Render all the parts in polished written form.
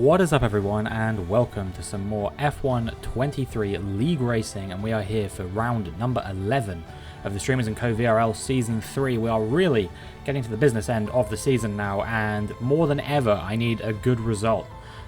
What is up everyone, and welcome to some more F1 23 League Racing, and we are here for round number 11 of the Streamers & Co VRL Season 3. We are really getting to the business end of the season now, and more than ever I need a good result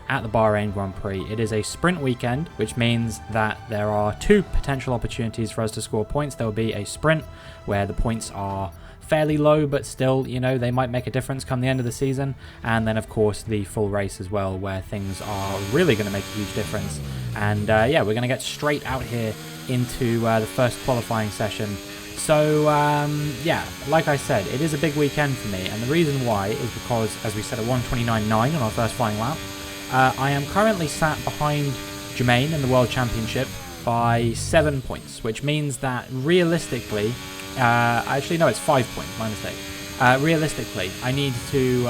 at the Bahrain Grand Prix. It is a sprint weekend, which means that there are two potential opportunities for us to score points. There will be a sprint where the points are fairly low, but still, you know, they might make a difference come the end of the season. And then, of course, the full race as well, where things are really going to make a huge difference. And yeah, we're going to get straight out here into the first qualifying session. So, yeah, like I said, it is a big weekend for me. And the reason why is because, as we said, at 1:29.9 on our first flying lap, I am currently sat behind Jermaine in the World Championship by 7 points, which means that realistically, actually no, it's 5 points, my mistake. Realistically, I need to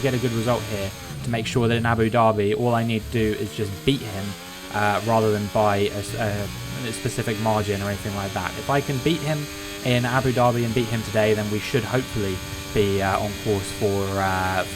get a good result here to make sure that in Abu Dhabi, all I need to do is just beat him rather than by a specific margin or anything like that. If I can beat him in Abu Dhabi and beat him today, then we should hopefully be on course for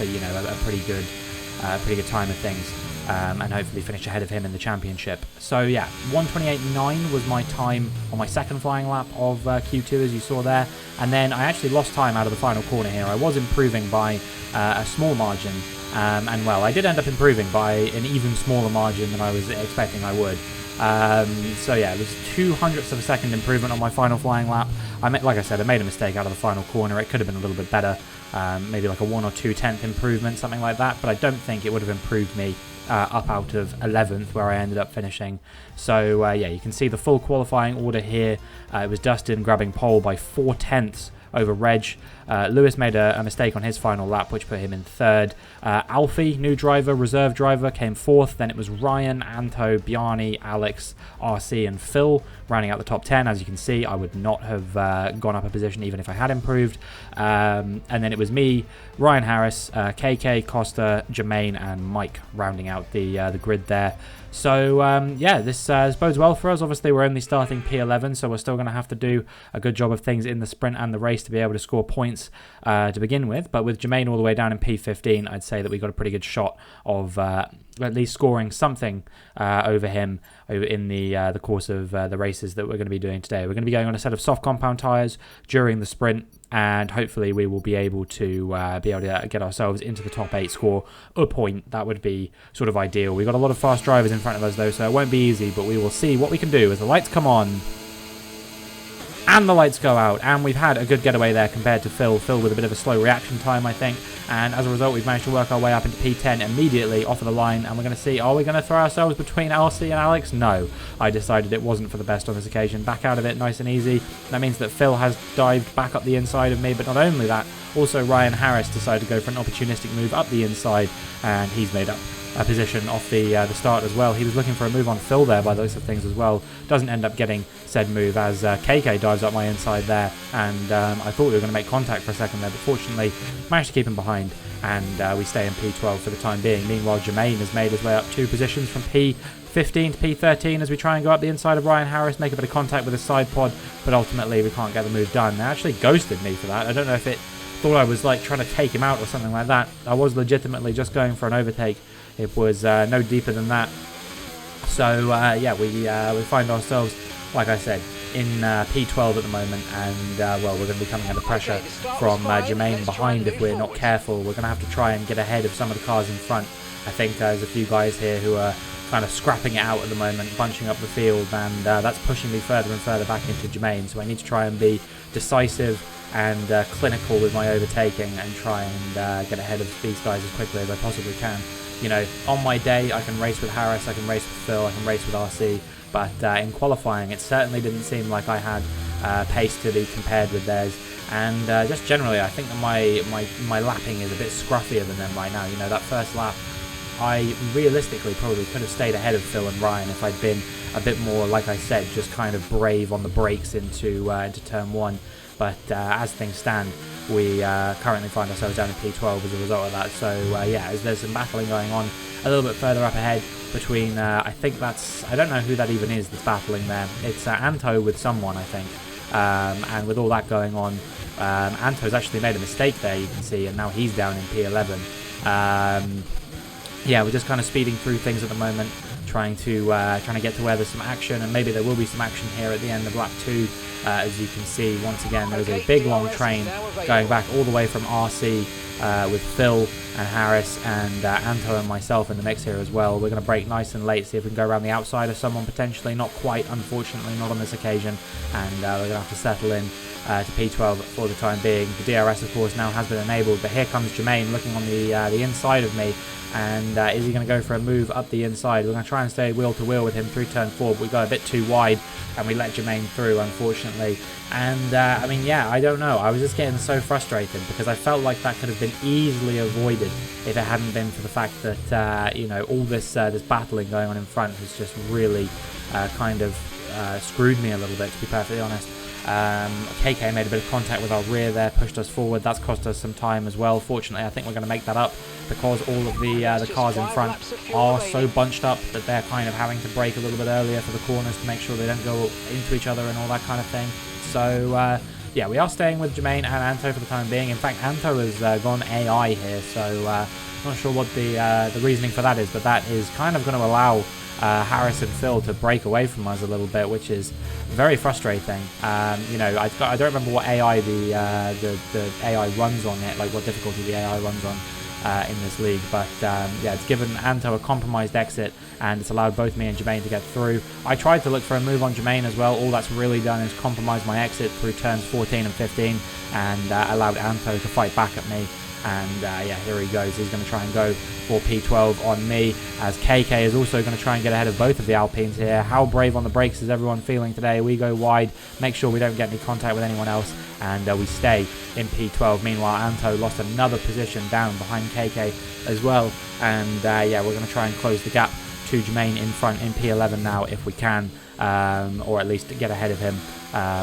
you know, a pretty good time of things. And hopefully finish ahead of him in the championship. So yeah, 1:28.9 was my time on my second flying lap of Q2, as you saw there. And then I actually lost time out of the final corner here. I was improving by a small margin, and well, I did end up improving by an even smaller margin than I was expecting I would. So yeah, it was 0.02 of a second improvement on my final flying lap. Like I said, I made a mistake out of the final corner. It could have been a little bit better, maybe like a 1 or 2/10 improvement, something like that. But I don't think it would have improved me up out of 11th, where I ended up finishing. So yeah, you can see the full qualifying order here. It was Dustin grabbing pole by 0.4 over Reg. Lewis made a mistake on his final lap, which put him in third. Alfie, new driver, reserve driver, came fourth. Then it was Ryan, Anto, Bjarni, Alex, RC, and Phil rounding out the top 10. As you can see, I would not have gone up a position even if I had improved. And then it was me, Ryan Harris, KK, Costa, Jermaine, and Mike rounding out the grid there. So yeah, this bodes well for us. Obviously, we're only starting P11, so we're still going to have to do a good job of things in the sprint and the race to be able to score points to begin with. But with Jermaine all the way down in P15, I'd say that we got a pretty good shot of at least scoring something over him in the course of the races that we're going to be doing today. We're going to be going on a set of soft compound tyres during the sprint, and hopefully we will be able to get ourselves into the top 8, score a point. That would be sort of ideal. We've got a lot of fast drivers in front of us though, so it won't be easy, but we will see what we can do as the lights come on and the lights go out. And we've had a good getaway there compared to Phil with a bit of a slow reaction time, I think, and as a result we've managed to work our way up into P10 immediately off of the line. And we're going to see, are we going to throw ourselves between RC and Alex? No, I decided it wasn't for the best on this occasion. Back out of it nice and easy. That means that Phil has dived back up the inside of me, but not only that, also Ryan Harris decided to go for an opportunistic move up the inside, and he's made up a position off the start as well. He was looking for a move on Phil there by the looks of things as well. Doesn't end up getting said move as KK dives up my inside there, and I thought we were going to make contact for a second there, but fortunately managed to keep him behind, and we stay in P12 for the time being. Meanwhile, Jermaine has made his way up 2 positions from P15 to P13 as we try and go up the inside of Ryan Harris, make a bit of contact with his side pod, but ultimately we can't get the move done. They actually ghosted me for that. I don't know if it thought I was like trying to take him out or something like that. I was legitimately just going for an overtake. It was no deeper than that. So yeah, we find ourselves, like I said, in P12 at the moment, and well, we're going to be coming under pressure from Jermaine behind if we're not careful. We're going to have to try and get ahead of some of the cars in front. I think there's a few guys here who are kind of scrapping it out at the moment, bunching up the field, and that's pushing me further and further back into Jermaine. So I need to try and be decisive and clinical with my overtaking and try and get ahead of these guys as quickly as I possibly can. You know, on my day, I can race with Harris, I can race with Phil, I can race with RC, but in qualifying, it certainly didn't seem like I had pace to be compared with theirs. And just generally, I think that my lapping is a bit scruffier than them right now. You know, that first lap, I realistically probably could have stayed ahead of Phil and Ryan if I'd been a bit more, like I said, just kind of brave on the brakes into turn 1. But as things stand, we currently find ourselves down in P12 as a result of that. So yeah, there's some battling going on a little bit further up ahead between, I think that's, I don't know who that even is that's battling there. It's Anto with someone, I think. And with all that going on, Anto's actually made a mistake there, you can see, and now he's down in P11. yeah, we're just kind of speeding through things at the moment, trying to get to where there's some action, and maybe there will be some action here at the end of lap 2. As you can see, once again, there's a big long train going back all the way from RC with Phil and Harris and Anto and myself in the mix here as well. We're going to brake nice and late, see if we can go around the outside of someone potentially. Not quite, unfortunately, not on this occasion, and we're going to have to settle in to P12 for the time being. The DRS, of course, now has been enabled, but here comes Jermaine looking on the inside of me. And is he going to go for a move up the inside? We're going to try and stay wheel to wheel with him through turn 4, but we got a bit too wide and we let Jermaine through, unfortunately. And I mean, yeah, I don't know. I was just getting so frustrated because I felt like that could have been easily avoided if it hadn't been for the fact that you know, all this battling going on in front has just really kind of screwed me a little bit, to be perfectly honest. KK made a bit of contact with our rear there, pushed us forward. That's cost us some time as well. Fortunately, I think we're going to make that up because all of the cars in front are so bunched up that they're kind of having to brake a little bit earlier for the corners to make sure they don't go into each other and all that kind of thing. So yeah, we are staying with Jermaine and Anto for the time being. In fact, Anto has gone AI here, so not sure what the reasoning for that is, but that is kind of going to allow Harris and Phil to break away from us a little bit, which is very frustrating. You know, I don't remember what AI the AI runs on it, like what difficulty the AI runs on in this league, but yeah, it's given Anto a compromised exit and it's allowed both me and Jermaine to get through. I tried to look for a move on Jermaine as well. All that's really done is compromise my exit through turns 14 and 15 and allowed Anto to fight back at me. And yeah, here he goes. He's going to try and go for P12 on me, as KK is also going to try and get ahead of both of the Alpines here. How brave on the brakes is everyone feeling today? We go wide, make sure we don't get any contact with anyone else, and we stay in P12. Meanwhile, Anto lost another position down behind KK as well. And yeah, we're going to try and close the gap to Jermaine in front in P11 now if we can, or at least get ahead of him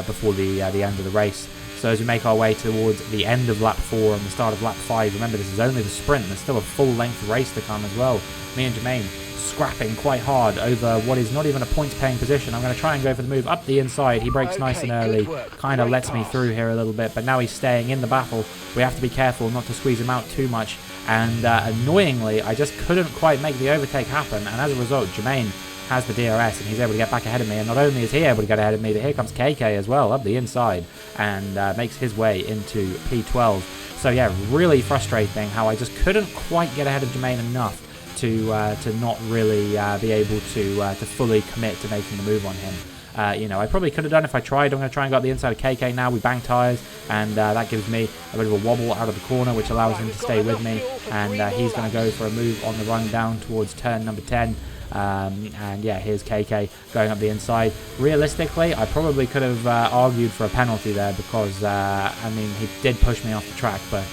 before the end of the race. So as we make our way towards the end of lap 4 and the start of lap 5, remember this is only the sprint, there's still a full-length race to come as well. Me and Jermaine scrapping quite hard over what is not even a points-paying position. I'm going to try and go for the move up the inside. He brakes nice and early, kind of lets me through here a little bit, but now he's staying in the battle. We have to be careful not to squeeze him out too much, and annoyingly, I just couldn't quite make the overtake happen, and as a result, Jermaine has the DRS and he's able to get back ahead of me, and not only is he able to get ahead of me, but here comes KK as well up the inside and makes his way into P12. So yeah, really frustrating how I just couldn't quite get ahead of Jermaine enough to not really be able to fully commit to making the move on him. You know, I probably could have done if I tried. I'm going to try and go up the inside of KK now. We bang tyres, and that gives me a bit of a wobble out of the corner, which allows him to stay with me, and he's going to go for a move on the run down towards turn number 10. And yeah, here's KK going up the inside. Realistically, I probably could have argued for a penalty there because, I mean, he did push me off the track, but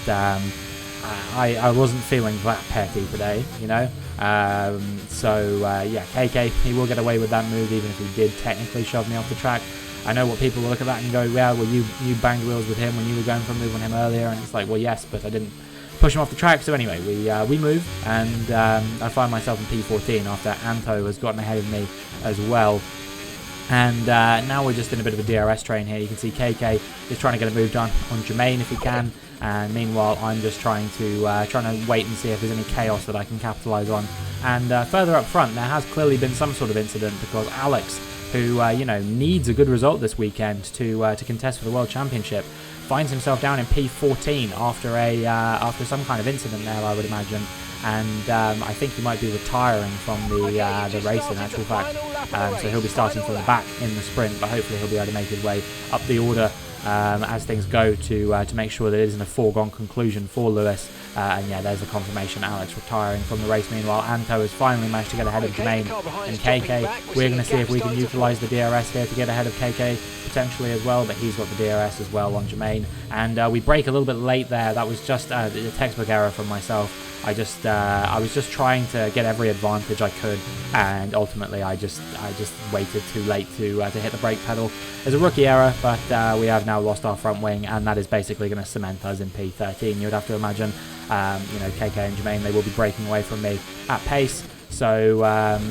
I wasn't feeling that petty today, you know. So yeah, KK, he will get away with that move even if he did technically shove me off the track. I know what people will look at that and go, yeah, well, you banged wheels with him when you were going for a move on him earlier, and it's like, well, yes, but I didn't push him off the track. So anyway, we move, and I find myself in P14 after Anto has gotten ahead of me as well. And now we're just in a bit of a DRS train here. You can see KK is trying to get a move done on Jermaine if he can, and meanwhile I'm just trying to wait and see if there's any chaos that I can capitalise on. And further up front, there has clearly been some sort of incident because Alex, who you know, needs a good result this weekend to contest for the World Championship, finds himself down in P14 after some kind of incident there, I would imagine. And I think he might be retiring from the race in actual fact. So he'll be starting from the back in the sprint, but hopefully he'll be able to make his way up the order as things go to make sure that it isn't a foregone conclusion for Lewis. And yeah, there's the confirmation, Alex retiring from the race. Meanwhile, Anto has finally managed to get ahead of Jermaine and KK. We're going to see if we can utilise the DRS here to get ahead of KK potentially as well, but he's got the DRS as well on Jermaine. And we break a little bit late there. That was just a textbook error from myself. I was just trying to get every advantage I could, and ultimately I just waited too late to hit the brake pedal. There's a rookie error, but we have now lost our front wing, and that is basically going to cement us in P13. You would have to imagine, you know, KK and Jermaine, they will be breaking away from me at pace. So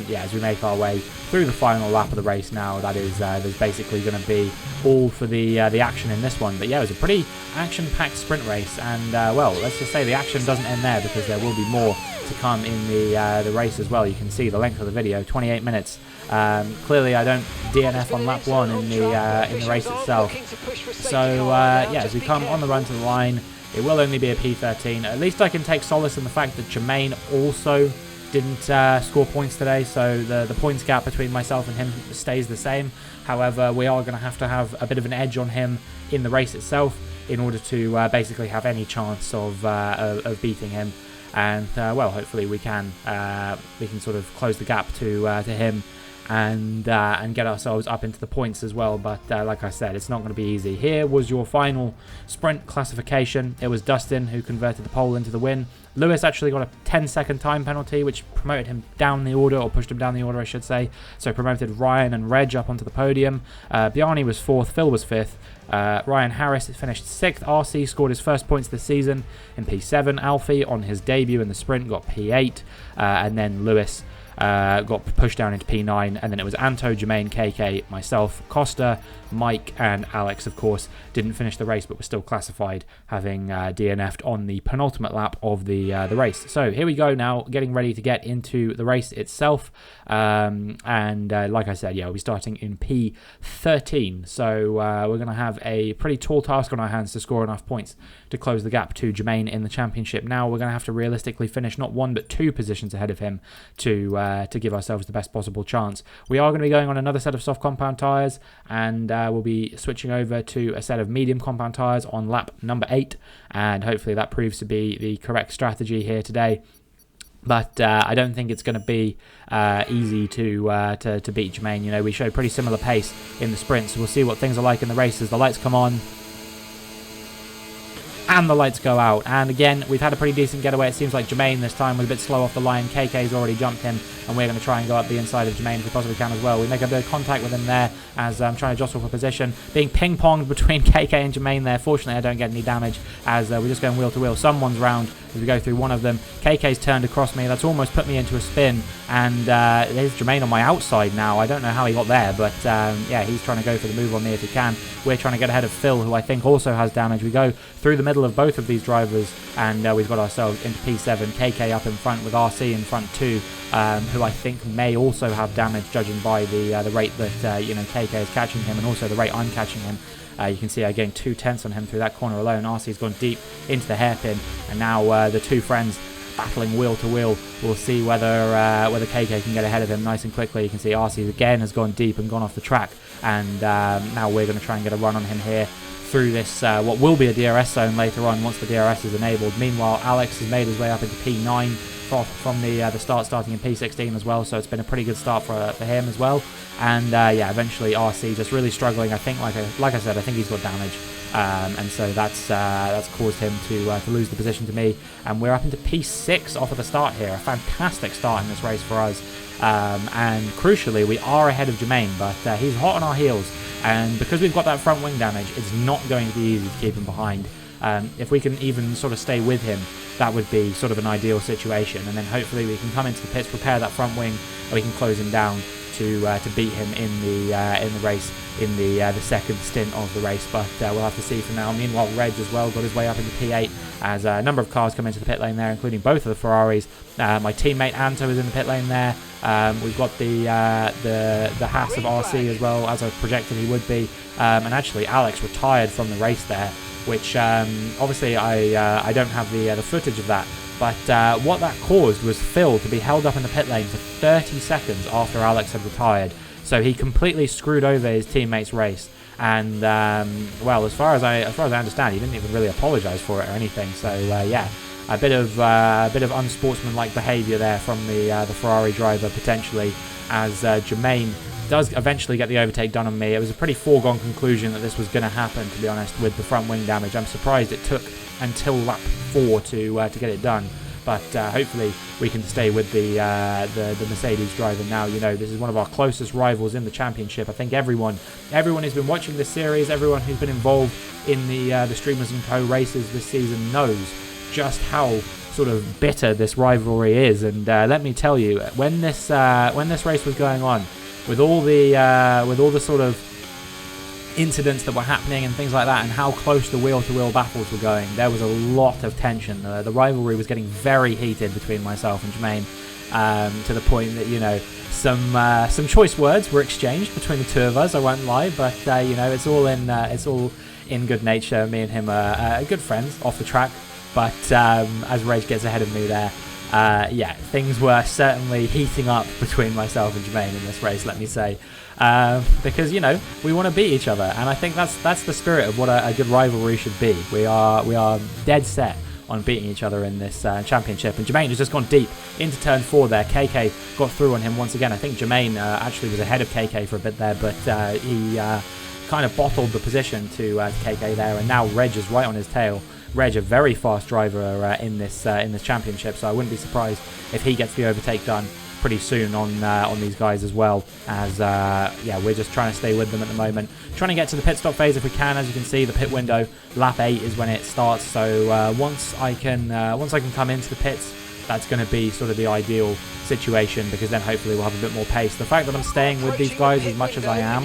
yeah, as we make our way through the final lap of the race now, that is there's basically going to be all for the action in this one. But yeah, it was a pretty action-packed sprint race, and well, let's just say the action doesn't end there because there will be more to come in the race as well. You can see the length of the video, 28 minutes. Clearly I don't DNF on lap 1 in the race itself. So yeah, as we come on the run to the line, it will only be a P13. At least I can take solace in the fact that Jermaine also didn't score points today, so the points gap between myself and him stays the same. However, we are going to have a bit of an edge on him in the race itself in order to basically have any chance of beating him. And well, hopefully we can sort of close the gap to him and get ourselves up into the points as well. But like I said, it's not going to be easy. Here was your final sprint classification. It was Dustin who converted the pole into the win. Lewis actually got a 10-second time penalty, which promoted him down the order, or pushed him down the order, I should say. So promoted Ryan and Reg up onto the podium. Bjarni was 4th, Phil was 5th. Ryan Harris finished 6th. RC scored his first points this season in P7. Alfie on his debut in the sprint got P8. And then Lewis got pushed down into P9, and then it was Anto, Jermaine, KK, myself, Costa, Mike, and Alex, of course, didn't finish the race, but were still classified, having DNF'd on the penultimate lap of the race. So here we go now, getting ready to get into the race itself, and like I said, yeah, we'll be starting in P13, so we're going to have a pretty tall task on our hands to score enough points to close the gap to Jermaine in the championship. Now we're going to have to realistically finish not 1 but 2 positions ahead of him to give ourselves the best possible chance. We are going to be going on another set of soft compound tyres, and we'll be switching over to a set of medium compound tyres on lap number 8, and hopefully that proves to be the correct strategy here today. But I don't think it's going to be easy to beat Jermaine. You know, we showed pretty similar pace in the sprint, so we'll see what things are like in the races. The lights come on, and the lights go out. And again, we've had a pretty decent getaway. It seems like Jermaine this time was a bit slow off the line. KK's already jumped him, and we're going to try and go up the inside of Jermaine if we possibly can as well. We make a bit of contact with him there as I'm trying to jostle for position. Being ping-ponged between KK and Jermaine there. Fortunately, I don't get any damage as we're just going wheel to wheel. Someone's round as we go through one of them. KK's turned across me. That's almost put me into a spin, and there's Jermaine on my outside now. I don't know how he got there, but yeah, he's trying to go for the move on me if he can. We're trying to get ahead of Phil, who I think also has damage. We go through the middle of both of these drivers, and we've got ourselves into P7. KK up in front with RC in front too, who I think may also have damage, judging by the rate that you know, KK is catching him, and also the rate I'm catching him. You can see I gained 2 tenths on him through that corner alone. RC's gone deep into the hairpin, and now the two friends battling wheel to wheel. We'll see whether KK can get ahead of him nice and quickly. You can see RC again has gone deep and gone off the track, and now we're going to try and get a run on him here through this what will be a DRS zone later on once the DRS is enabled. Meanwhile, Alex has made his way up into P9 from the start, starting in P16 as well, so it's been a pretty good start for him as well. And yeah, eventually RC just really struggling. I think, like I said, I think he's got damage, and so that's caused him to lose the position to me. And we're up into P6 off of the start here. A fantastic start in this race for us, and crucially, we are ahead of Jermaine, but he's hot on our heels. And because we've got that front wing damage, it's not going to be easy to keep him behind. If we can even sort of stay with him, that would be sort of an ideal situation, and then hopefully we can come into the pits, prepare that front wing, and we can close him down to beat him in the race in the second stint of the race. But we'll have to see for now. Meanwhile, Reg as well got his way up into P8 as a number of cars come into the pit lane there, including both of the Ferraris. My teammate Anto is in the pit lane there. We've got the Haas of RC as well, as I projected he would be, and actually Alex retired from the race there, which obviously I don't have the footage of that, but what that caused was Phil to be held up in the pit lane for 30 seconds after Alex had retired. So he completely screwed over his teammate's race, and well, as far as I understand, he didn't even really apologise for it or anything. So yeah, a bit of unsportsmanlike behaviour there from the Ferrari driver potentially, as Jermaine does eventually get the overtake done on me. It was a pretty foregone conclusion that this was going to happen, to be honest, with the front wing damage. I'm surprised it took until lap 4 to get it done. But hopefully we can stay with the Mercedes driver now. You know, this is one of our closest rivals in the championship. I think everyone who's been watching this series, everyone who's been involved in the Streamers & Co races this season knows just how sort of bitter this rivalry is. And let me tell you, when this race was going on, with all the sort of incidents that were happening and things like that, and how close the wheel-to-wheel battles were going, there was a lot of tension. The rivalry was getting very heated between myself and Jermaine, to the point that, you know, some choice words were exchanged between the two of us. I won't lie, but you know, it's all in good nature. Me and him are good friends off the track, but as Reg gets ahead of me there, yeah, things were certainly heating up between myself and Jermaine in this race, let me say, because, you know, we want to beat each other, and I think that's the spirit of what a good rivalry should be. We are dead set on beating each other in this championship, and Jermaine has just gone deep into turn 4 there. KK got through on him once again. I think Jermaine actually was ahead of KK for a bit there, but he kind of bottled the position to KK there, and now Reg is right on his tail. Reg, a very fast driver in this championship, so I wouldn't be surprised if he gets the overtake done pretty soon on these guys as well. As yeah, we're just trying to stay with them at the moment, trying to get to the pit stop phase if we can. As you can see, the pit window, lap 8 is when it starts. So once I can come into the pits, that's going to be sort of the ideal situation, because then hopefully we'll have a bit more pace. The fact that I'm staying with these guys as much as I am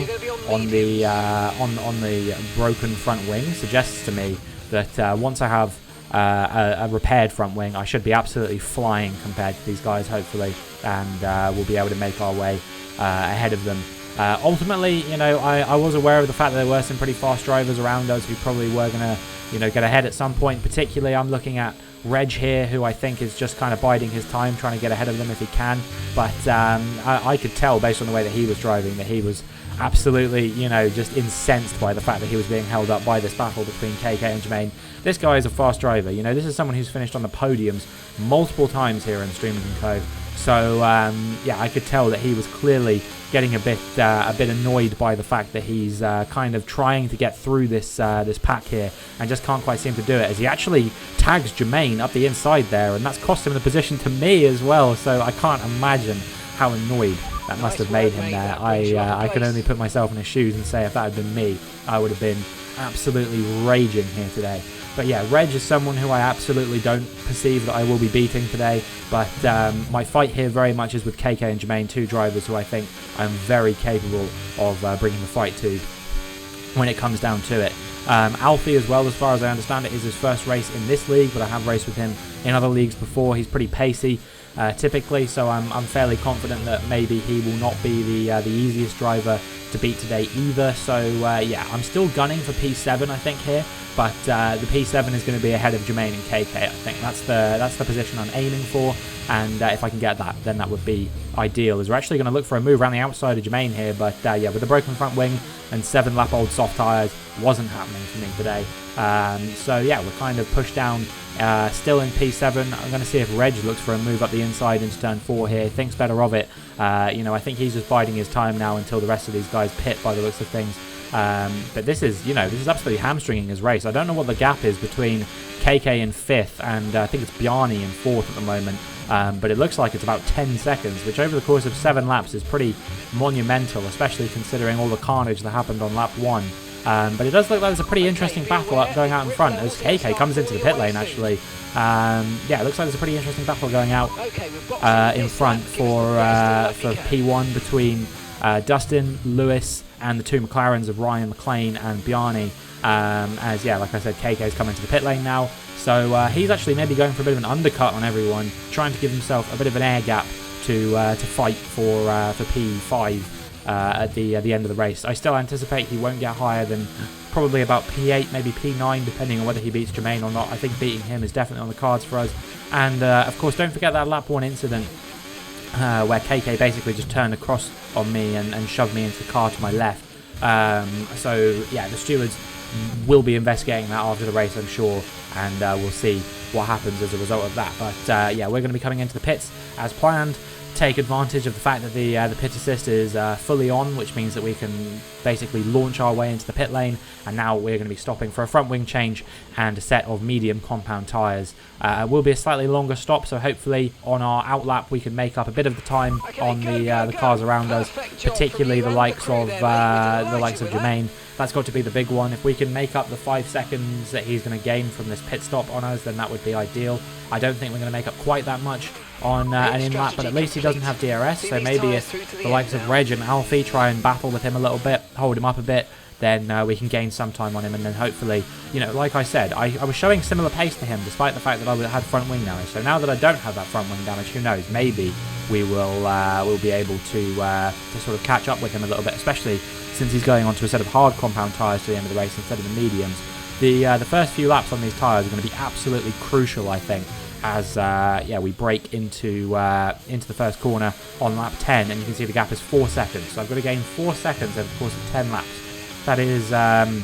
on the broken front wing suggests to me that once I have a repaired front wing, I should be absolutely flying compared to these guys, hopefully, and we'll be able to make our way ahead of them. Ultimately, you know, I was aware of the fact that there were some pretty fast drivers around us who probably were going to, you know, get ahead at some point. Particularly, I'm looking at Reg here, who I think is just kind of biding his time, trying to get ahead of them if he can. But I could tell, based on the way that he was driving, that he was absolutely, you know, just incensed by the fact that he was being held up by this battle between KK and Jermaine. This guy is a fast driver. You know, this is someone who's finished on the podiums multiple times here in Streamers & Co. So, yeah, I could tell that he was clearly getting a bit annoyed by the fact that he's kind of trying to get through this pack here and just can't quite seem to do it, as he actually tags Jermaine up the inside there, and that's cost him the position to me as well. So I can't imagine how annoyed that must have made him there. I can only put myself in his shoes and say if that had been me, I would have been absolutely raging here today. But yeah, Reg is someone who I absolutely don't perceive that I will be beating today. But my fight here very much is with KK and Jermaine, two drivers who I think I'm very capable of bringing the fight to when it comes down to it. Alfie as well, as far as I understand it, is his first race in this league, but I have raced with him in other leagues before. He's pretty pacey typically, so I'm fairly confident that maybe he will not be the easiest driver to beat today either. So yeah, I'm still gunning for P7 I think here, but the P7 is going to be ahead of Jermaine and KK. I think that's the position I'm aiming for, and if I can get that, then that would be ideal, as we're actually going to look for a move around the outside of Jermaine here. But yeah, with the broken front wing and 7 lap old soft tyres, wasn't happening for me today. So yeah, we're kind of pushed down, still in P7. I'm going to see if Reg looks for a move up the inside into turn 4 here, thinks better of it. You know, I think he's just biding his time now until the rest of these guys pit by the looks of things. But this is, you know, this is absolutely hamstringing his race. I don't know what the gap is between KK in 5th and I think it's Bjarni in 4th at the moment. But it looks like it's about 10 seconds, which over the course of 7 laps is pretty monumental, especially considering all the carnage that happened on lap 1. But it does look like there's a pretty interesting battle up going out in front as KK comes into the pit lane actually. Yeah, it looks like there's a pretty interesting battle going out in front for P1 between Dustin, Lewis, and the 2 McLarens of Ryan McLean and Bjarni. As yeah, like I said, KK's coming to the pit lane now. So he's actually maybe going for a bit of an undercut on everyone, trying to give himself a bit of an air gap to fight for P5 at the end of the race. I still anticipate he won't get higher than probably about P8, maybe P9, depending on whether he beats Jermaine or not. I think beating him is definitely on the cards for us. And of course, don't forget that lap 1 incident where KK basically just turned across on me and shoved me into the car to my left. So yeah, the stewards will be investigating that after the race, I'm sure, and we'll see what happens as a result of that. But yeah, we're going to be coming into the pits as planned. Take advantage of the fact that the pit assist is fully on, which means that we can basically launch our way into the pit lane. And now we're going to be stopping for a front wing change and a set of medium compound tyres. It will be a slightly longer stop, so hopefully on our outlap we can make up a bit of the time on the cars around us, particularly the likes of Jermaine. That's got to be the big one. If we can make up the 5 seconds that he's going to gain from this pit stop on us, then that would be ideal. I don't think we're going to make up quite that much on an in-lap, but at least he doesn't have DRS, so maybe if the likes of Reg and Alfie try and battle with him a little bit, hold him up a bit, then we can gain some time on him, and then hopefully, you know, like I said, I was showing similar pace to him despite the fact that I had front wing damage. So now that I don't have that front wing damage, who knows, maybe we will we'll be able to sort of catch up with him a little bit, especially since he's going onto a set of hard compound tyres to the end of the race instead of the mediums. The first few laps on these tyres are going to be absolutely crucial, I think, as we break into the first corner on lap 10, and you can see the gap is 4 seconds. So I've got to gain 4 seconds over the course of 10 laps. That is, I'm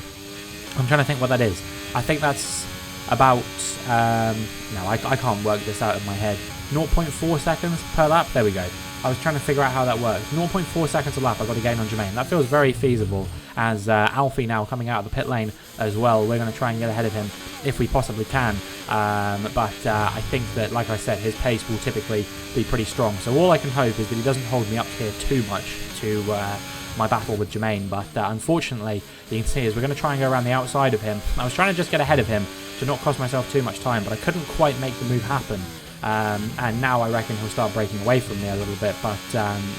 trying to think what that is. I think that's about, no, I can't work this out in my head. 0.4 seconds per lap, there we go. I was trying to figure out how that works. 0.4 seconds a lap I've got to gain on Jermaine. That feels very feasible, as Alfie now coming out of the pit lane as well. We're going to try and get ahead of him if we possibly can. But I think that, like I said, his pace will typically be pretty strong. So all I can hope is that he doesn't hold me up here too much to my battle with Jermaine. But unfortunately, you can see as we're going to try and go around the outside of him. I was trying to just get ahead of him to not cost myself too much time, but I couldn't quite make the move happen. And now I reckon he'll start breaking away from me a little bit, but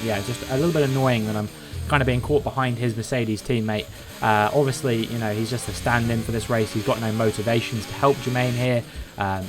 yeah, just a little bit annoying that I'm kind of being caught behind his Mercedes teammate. Obviously, you know, he's just a stand-in for this race. He's got no motivations to help Jermaine here.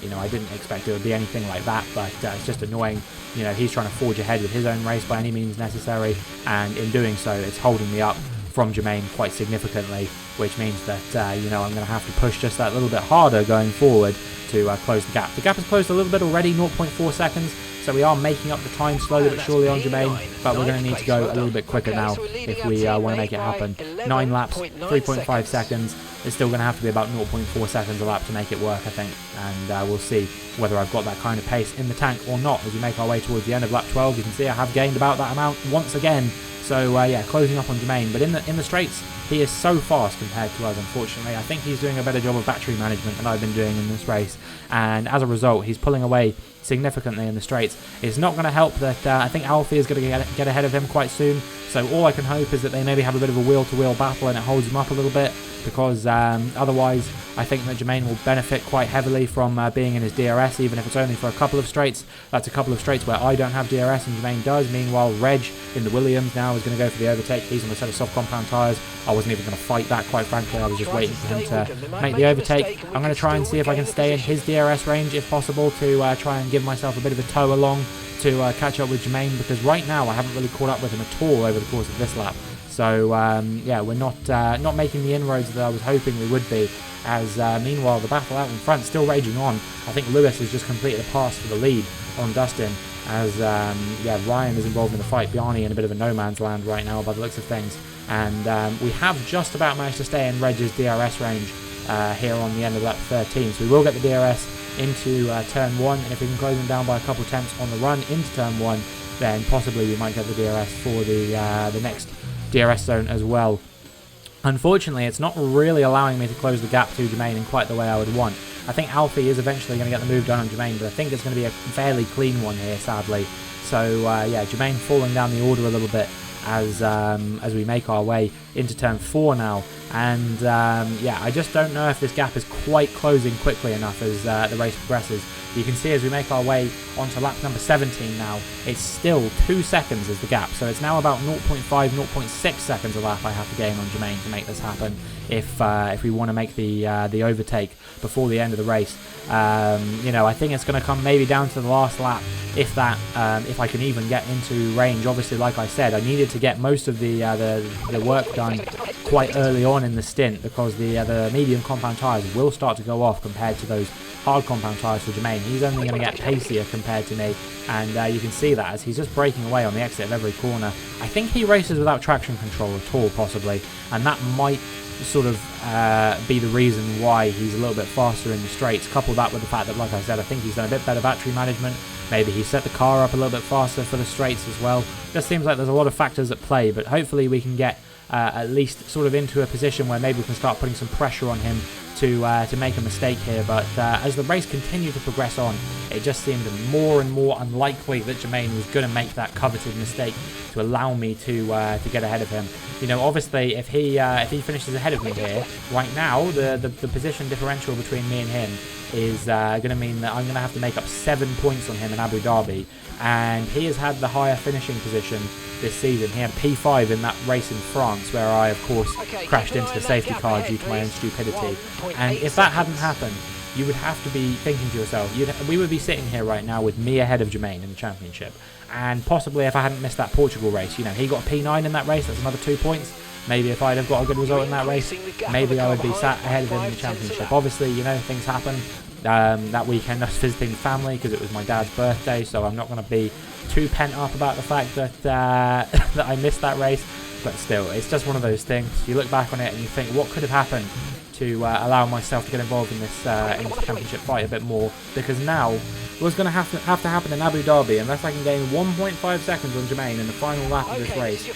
You know, I didn't expect it would be anything like that, but it's just annoying. You know, he's trying to forge ahead with his own race by any means necessary, and in doing so, it's holding me up from Jermaine quite significantly, which means that, you know, I'm going to have to push just that little bit harder going forward to close the gap. The gap has closed a little bit already, 0.4 seconds, so we are making up the time slowly but surely on Jermaine, but we're going to need to go a little bit quicker now if we want to make it happen. 9 laps, 3.5 seconds. It's still going to have to be about 0.4 seconds a lap to make it work, I think, and we'll see whether I've got that kind of pace in the tank or not as we make our way towards the end of lap 12. You can see I have gained about that amount once again. So yeah, closing up on Jermaine, but in the straights, he is so fast compared to us, unfortunately. I think he's doing a better job of battery management than I've been doing in this race, and as a result, he's pulling away significantly in the straights. It's not going to help that I think Alfie is going to get ahead of him quite soon, so all I can hope is that they maybe have a bit of a wheel-to-wheel battle and it holds him up a little bit, because otherwise I think that Jermaine will benefit quite heavily from being in his DRS, even if it's only for a couple of straights. That's a couple of straights where I don't have DRS and Jermaine does. Meanwhile, Reg in the Williams now is going to go for the overtake. He's on a set of soft compound tyres. I wasn't even going to fight that, quite frankly. I was just waiting for him to make the overtake. I'm going to try and see if I can stay in his DRS range if possible to try and give myself a bit of a tow along to catch up with Jermaine, because right now I haven't really caught up with him at all over the course of this lap. So yeah, we're not making the inroads that I was hoping we would be, as meanwhile the battle out in front still raging on. I think Lewis has just completed a pass for the lead on Dustin, as yeah, Ryan is involved in the fight. Bjarne in a bit of a no man's land right now by the looks of things, and we have just about managed to stay in Reg's DRS range here on the end of lap 13, so we will get the DRS into turn 1, and if we can close them down by a couple attempts on the run into turn 1, then possibly we might get the DRS for the next DRS zone as well. Unfortunately, it's not really allowing me to close the gap to Jermaine in quite the way I would want. I think Alfie is eventually going to get the move done on Jermaine, but I think it's going to be a fairly clean one here, sadly. So yeah, Jermaine falling down the order a little bit as we make our way into turn 4 now, and yeah, I just don't know if this gap is quite closing quickly enough as the race progresses. You can see as we make our way onto lap number 17 now, it's still 2 seconds is the gap, so it's now about 0.5, 0.6 seconds a lap I have to gain on Jermaine to make this happen if we want to make the overtake before the end of the race. You know, I think it's going to come maybe down to the last lap, if that, if I can even get into range. Obviously, like I said, I needed to get most of the work done quite early on in the stint, because the medium compound tyres will start to go off compared to those hard compound tyres for Jermaine. He's only going to get pacier compared to me, and you can see that as he's just breaking away on the exit of every corner. I think he races without traction control at all, possibly, and that might sort of be the reason why he's a little bit faster in the straights. Couple that with the fact that, like I said, I think he's done a bit better battery management. Maybe he set the car up a little bit faster for the straights as well. Just seems like there's a lot of factors at play, but hopefully we can get at least sort of into a position where maybe we can start putting some pressure on him to make a mistake here, but as the race continued to progress on, it just seemed more and more unlikely that Jermaine was going to make that coveted mistake to allow me to get ahead of him. You know, obviously, if he finishes ahead of me here, right now, the position differential between me and him is going to mean that I'm going to have to make up 7 points on him in Abu Dhabi, and he has had the higher finishing position this season. He had P5 in that race in France, where I, of course, crashed into the safety car due to my own stupidity. And if that hadn't happened, you would have to be thinking to yourself, we would be sitting here right now with me ahead of Jermaine in the championship. And possibly if I hadn't missed that Portugal race, you know, he got a P9 in that race, that's another 2 points. Maybe if I'd have got a good result in that race, maybe I would be sat ahead of him in the championship. Obviously, you know, things happen. That weekend I was visiting family because it was my dad's birthday, so I'm not going to be too pent up about the fact that that I missed that race. But still, it's just one of those things. You look back on it and you think, what could have happened to allow myself to get involved in this championship fight a bit more? Because now what's going to have to happen in Abu Dhabi, unless I can gain 1.5 seconds on Jermaine in the final lap of this race,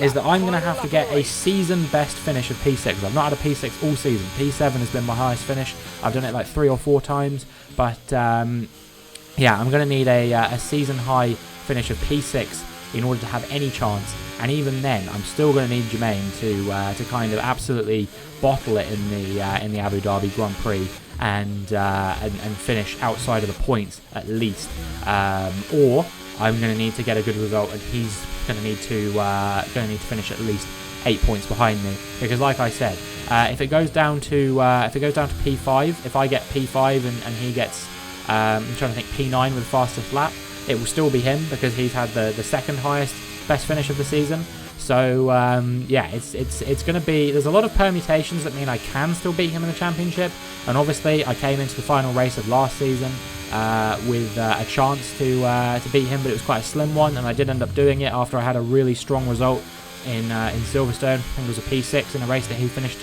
is that I'm going to have to get a season best finish of P6. I've not had a P6 all season. P7 has been my highest finish. I've done it like 3 or 4 times, but yeah, I'm going to need a season high finish of P6 in order to have any chance. And even then, I'm still going to need Jermaine to kind of absolutely bottle it in the Abu Dhabi Grand Prix and finish outside of the points at least, or I'm going to need to get a good result, and he's going to need to finish at least 8 points behind me. Because, like I said, if it goes down to P5, if I get P5 and he gets, I'm trying to think, P9 with the fastest lap, it will still be him because he's had the second highest best finish of the season. So yeah, it's going to be, there's a lot of permutations that mean I can still beat him in the championship. And obviously I came into the final race of last season with a chance to beat him, but it was quite a slim one, and I did end up doing it after I had a really strong result in Silverstone. I think it was a P6 in a race that he finished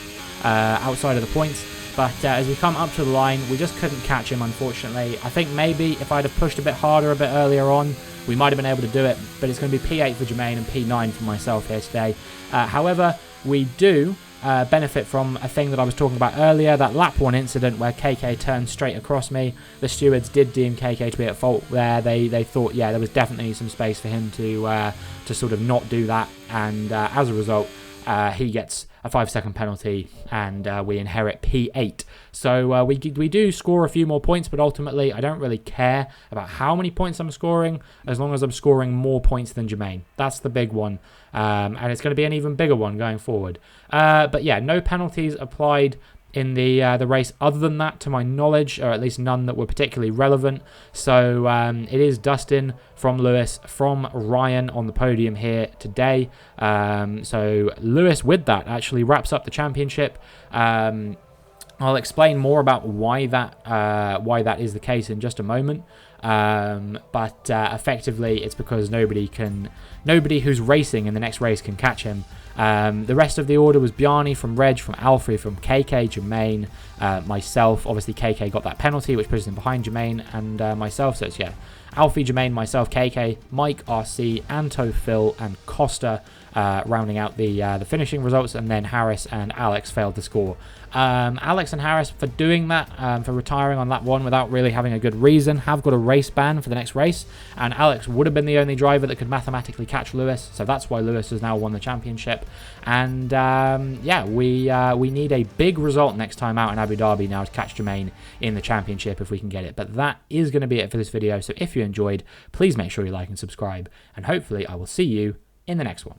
outside of the points. But as we come up to the line, we just couldn't catch him, unfortunately. I think maybe if I'd have pushed a bit harder a bit earlier on, we might have been able to do it. But it's going to be P8 for Jermaine and P9 for myself here today. However, we do benefit from a thing that I was talking about earlier, that lap 1 incident where KK turned straight across me. The stewards did deem KK to be at fault there. They thought, yeah, there was definitely some space for him to sort of not do that. And as a result, he gets a 5-second penalty, and we inherit P8. So we do score a few more points, but ultimately I don't really care about how many points I'm scoring, as long as I'm scoring more points than Jermaine. That's the big one, and it's going to be an even bigger one going forward. But yeah, no penalties applied in the race other than that, to my knowledge, or at least none that were particularly relevant. So it is Dustin from Lewis from Ryan on the podium here today. So Lewis with that actually wraps up the championship. I'll explain more about why that is the case in just a moment. But effectively it's because nobody who's racing in the next race can catch him. The rest of the order was Bjarni from Reg, from Alfie, from KK, Jermaine, myself. Obviously KK got that penalty, which puts him behind Jermaine and myself. So it's, yeah, Alfie, Jermaine, myself, KK, Mike, RC, Anto, Phil, and Costa rounding out the finishing results, and then Harris and Alex failed to score. Alex and Harris, for doing that, for retiring on lap 1 without really having a good reason, have got a race ban for the next race, and Alex would have been the only driver that could mathematically catch Lewis, so that's why Lewis has now won the championship. And yeah, we need a big result next time out in Abu Dhabi now to catch Jermaine in the championship if we can get it. But that is going to be it for this video, so if you enjoyed, please make sure you like and subscribe, and hopefully I will see you in the next one.